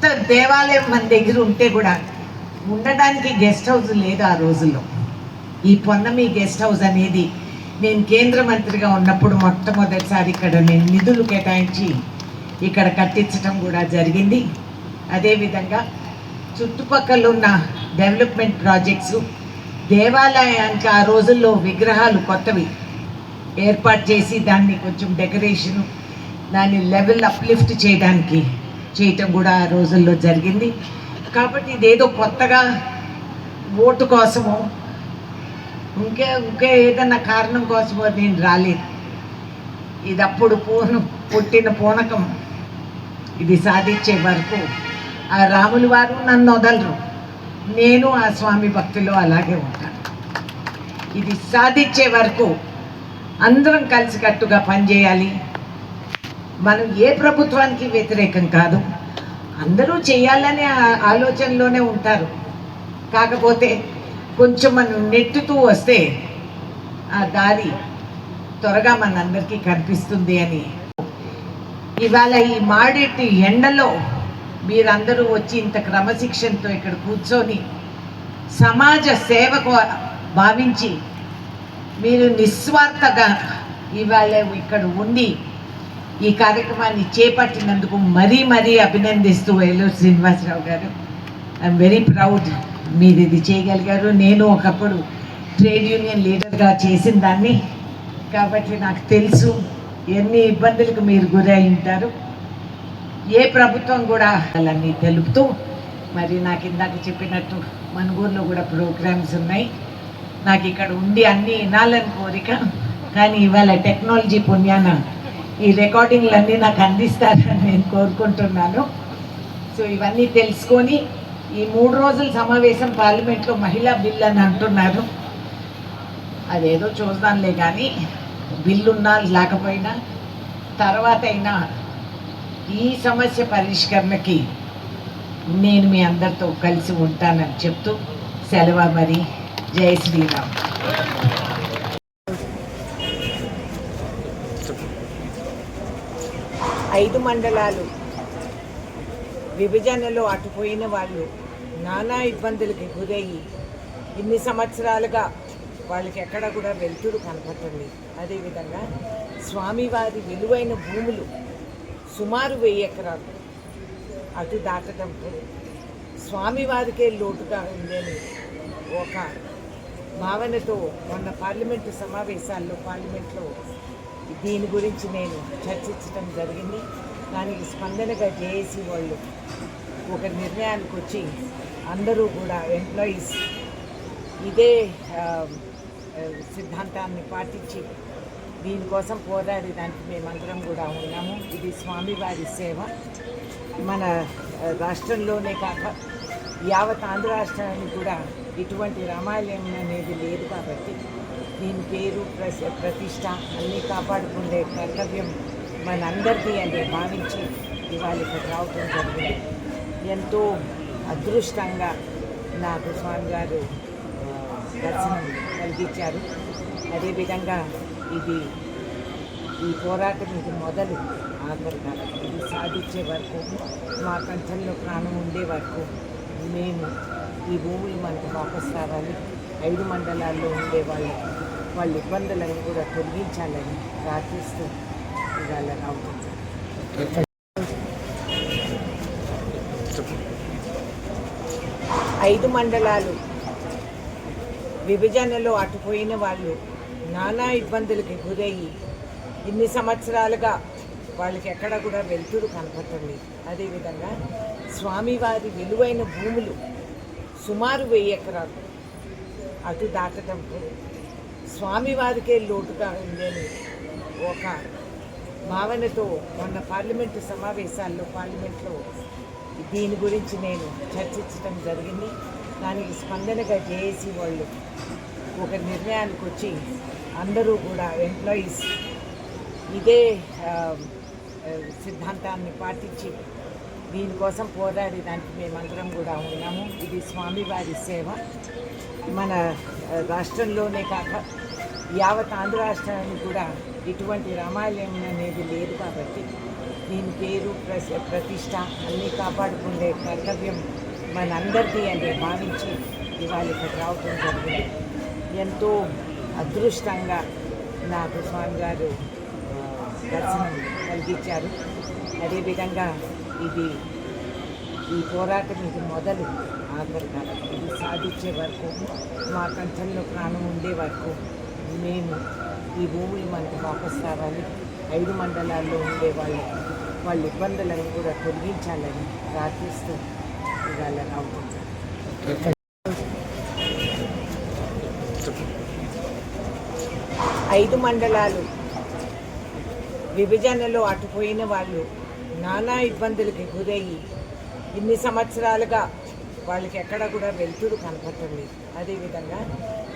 ఇంత దేవాలయం మన దగ్గర ఉంటే కూడా ఉండడానికి గెస్ట్ హౌస్ లేదు ఆ రోజుల్లో. ఈ పొన్నమి గెస్ట్ హౌస్ అనేది నేను కేంద్ర మంత్రిగా ఉన్నప్పుడు మొట్టమొదటిసారి ఇక్కడ నేను నిధులు కేటాయించి ఇక్కడ కట్టించడం కూడా జరిగింది. అదేవిధంగా చుట్టుపక్కల ఉన్న డెవలప్మెంట్ ప్రాజెక్ట్స్, దేవాలయానికి ఆ రోజుల్లో విగ్రహాలు కొత్తవి ఏర్పాటు చేసి దాన్ని కొంచెం డెకరేషను, దాన్ని లెవెల్ అప్లిఫ్ట్ చేయటం కూడా ఆ రోజుల్లో జరిగింది. కాబట్టి ఇదేదో కొత్తగా ఓటు కోసమో ఇంకే ఏదన్నా కారణం కోసమో నేను రాలేదు. ఇది అప్పుడు పుట్టిన పూనకం. ఇది సాధించే వరకు ఆ రాముల వారు నన్ను వదలరు, నేను ఆ స్వామి భక్తిలో అలాగే ఉంటాను. ఇది సాధించే వరకు అందరం కలిసికట్టుగా పనిచేయాలి. మనం ఏ ప్రభుత్వానికి వ్యతిరేకం కాదు, అందరూ చేయాలనే ఆలోచనలోనే ఉంటారు. కాకపోతే కొంచెం మనం నెట్టుతూ వస్తే ఆ దారి త్వరగా మనందరికీ కనిపిస్తుంది అని. ఇవాళ ఈ మాడేటి ఎండలో మీరందరూ వచ్చి ఇంత క్రమశిక్షణతో ఇక్కడ కూర్చొని సమాజ సేవకు భావించి మీరు నిస్వార్థంగా ఇవాళ ఇక్కడ ఉండి ఈ కార్యక్రమాన్ని చేపట్టినందుకు మరీ అభినందిస్తూ ఏలూరు శ్రీనివాసరావు గారు, ఐఎమ్ వెరీ ప్రౌడ్ మీరు ఇది చేయగలిగారు. నేను ఒకప్పుడు ట్రేడ్ యూనియన్ లీడర్గా చేసిన దాన్ని, కాబట్టి నాకు తెలుసు ఎన్ని ఇబ్బందులకు మీరు గురై ఉంటారు. ఏ ప్రభుత్వం కూడా అన్నీ తెలుపుతూ, మరి నాకు ఇందాక చెప్పినట్టు మన ఊర్లో కూడా ప్రోగ్రామ్స్ ఉన్నాయి. నాకు ఇక్కడ ఉండి అన్నీ వినాలని కోరిక, కానీ ఇవాళ టెక్నాలజీ పుణ్యాన ఈ రికార్డింగ్లన్నీ నాకు అందిస్తారని నేను కోరుకుంటున్నాను. సో ఇవన్నీ తెలుసుకొని ఈ 3 రోజుల సమావేశం పార్లమెంట్లో మహిళా బిల్ అని అంటున్నారు. అదేదో చూద్దాంలే, కానీ బిల్లున్నా లేకపోయినా తర్వాత అయినా ఈ సమస్య పరిష్కరణకి నేను మీ అందరితో కలిసి ఉంటానని చెప్తూ సెలవు. మరి జై శ్రీరామ్. 5 మండలాలు విభజనలో అటుపోయిన వాళ్ళు నానా ఇబ్బందులకి గురయ్యి ఇన్ని సంవత్సరాలుగా వాళ్ళకి ఎక్కడ కూడా వెలుతురు కనపడుతుంది. అదేవిధంగా స్వామివారి విలువైన భూములు సుమారు 1000 ఎకరాలు అటు దాటడంతో స్వామివారికే లోటుగా ఉందని ఒక భావనతో మొన్న పార్లమెంటు సమావేశాల్లో పార్లమెంట్లో దీని గురించి నేను చర్చించడం జరిగింది. దానికి స్పందనగా జేఏసీ వాళ్ళు ఒక నిర్ణయానికి వచ్చి అందరూ కూడా ఎంప్లాయీస్ ఇదే సిద్ధాంతాన్ని పాటించి దీనికోసం పోరాడడానికి మేమందరం కూడా ఉన్నాము. ఇది స్వామివారి సేవ. మన రాష్ట్రంలోనే కాక యావత్ ఆంధ్ర రాష్ట్రానికి కూడా ఇటువంటి రామాలయం అనేది లేదు. కాబట్టి దీని పేరు ప్రతిష్ట అన్నీ కాపాడుకునే కర్తవ్యం మనందరికీ అని భావించి ఇవాళ ఇక్కడ రావటం జరిగింది. ఎంతో అదృష్టంగా నాకు స్వామివారు దర్శనం కలిగించారు. అదేవిధంగా ఈ పోరాటం ఇది మొదలు ఆఖరి కాలం. ఇది సాధించే వరకు, మా కంఠంలో ప్రాణం ఉండే వరకు మేము ఈ భూములు మనకు వాపసు రావాలి. 5 మండలాల్లో ఉండే వాళ్ళ ఇబ్బందులను కూడా తొలగించాలని ప్రార్థిస్తూ ఇవాళ రావటం. 5 మండలాలు విభజనలో అటుపోయిన వాళ్ళు నానా ఇబ్బందులకి గురయ్యి ఇన్ని సంవత్సరాలుగా వాళ్ళకి ఎక్కడ కూడా వెలుతురు కనపడుతుంది. అదేవిధంగా స్వామివారి విలువైన భూములు సుమారు 1000 ఎకరాలు అటు దాటడంతో స్వామివారికే లోటుగా ఉందని ఒక భావనతో మొన్న పార్లమెంటు సమావేశాల్లో పార్లమెంట్లో దీని గురించి నేను చర్చించడం జరిగింది. దానికి స్పందనగా జేఏసీ వాళ్ళు ఒక నిర్ణయానికి వచ్చి అందరూ కూడా ఎంప్లాయీస్ ఇదే సిద్ధాంతాన్ని పాటించి దీనికోసం పోరాడడానికి మేమందరం కూడా ఉన్నాము. ఇది స్వామివారి సేవ. మన రాష్ట్రంలోనే కాక యావత్ ఆంధ్ర రాష్ట్రానికి కూడా ఇటువంటి రామాలయం అనేది లేదు. కాబట్టి దీని పేరు ప్రతిష్ట అన్నీ కాపాడుకునే కర్తవ్యం మనందరిది అని భావించి ఇవాళ ఇక్కడ రావటం జరిగింది. ఎంతో అదృష్టంగా నాకు స్వామివారు దర్శనం కలిగించారు. అదేవిధంగా ఈ పోరాటం ఇది మొదలు ఆఖరి కాలం. ఇది సాధించే వరకు, మా కంఠంలో ప్రాణం ఉండే వరకు మేము ఈ భూములు మనకు వాపసు రావాలి. 5 మండలాల్లో ఉండే వాళ్ళ ఇబ్బందులను కూడా తొలగించాలని ప్రార్థిస్తూ ఇవాళ రావడం. 5 మండలాలు విభజనలో అటుపోయిన వాళ్ళు నానా ఇబ్బందులకి గురయ్యి ఇన్ని సంవత్సరాలుగా వాళ్ళకి ఎక్కడ కూడా వెలుతురు కనపడటం లేదు. అదేవిధంగా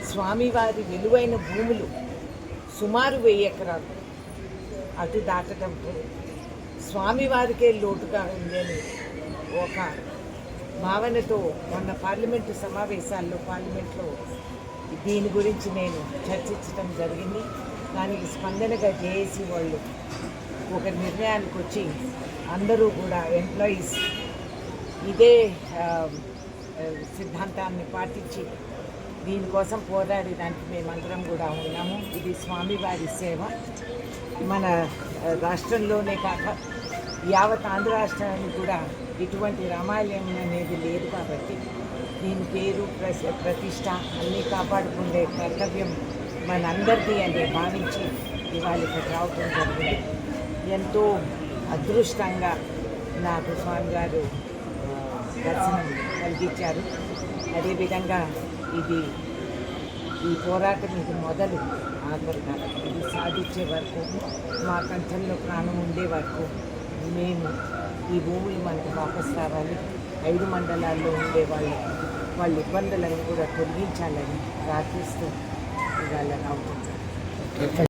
స్వామివారి విలువైన భూములు సుమారు 1000 ఎకరాలు అటు దాటడంతో స్వామివారికే లోటుగా ఉందని ఒక భావనతో మొన్న పార్లమెంటు సమావేశాల్లో పార్లమెంట్లో దీని గురించి నేను చర్చించడం జరిగింది. దానికి స్పందనగా జేఏసీ వాళ్ళు ఒక నిర్ణయానికి వచ్చి అందరూ కూడా ఎంప్లాయీస్ ఇదే సిద్ధాంతాన్ని పాటించి దీనికోసం పోరాడడానికి మేమందరం కూడా ఉన్నాము. ఇది స్వామివారి సేవ. మన రాష్ట్రంలోనే కాక యావత్ ఆంధ్ర రాష్ట్రానికి కూడా ఇటువంటి రామాలయం అనేది లేదు కాబట్టి దీని పేరు ప్రతిష్ట అన్నీ కాపాడుకునే కర్తవ్యం మనందరిది అని భావించి ఇవాళ ఇక్కడ రావటం జరిగింది. ఎంతో అదృష్టంగా నాకు స్వామివారు దర్శనం కలిగించారు. అదేవిధంగా ఈ పోరాటం ఇది మొదలు ఆఖరి కాలం. ఇది సాధించే వరకు, మా కంఠంలో ప్రాణం ఉండే వరకు మేము ఈ భూములు మనకు వాపసు రావాలి. 5 మండలాల్లో ఉండే వాళ్ళ ఇబ్బందులను కూడా తొలగించాలని ప్రార్థిస్తూ ఇవాళ రావడం.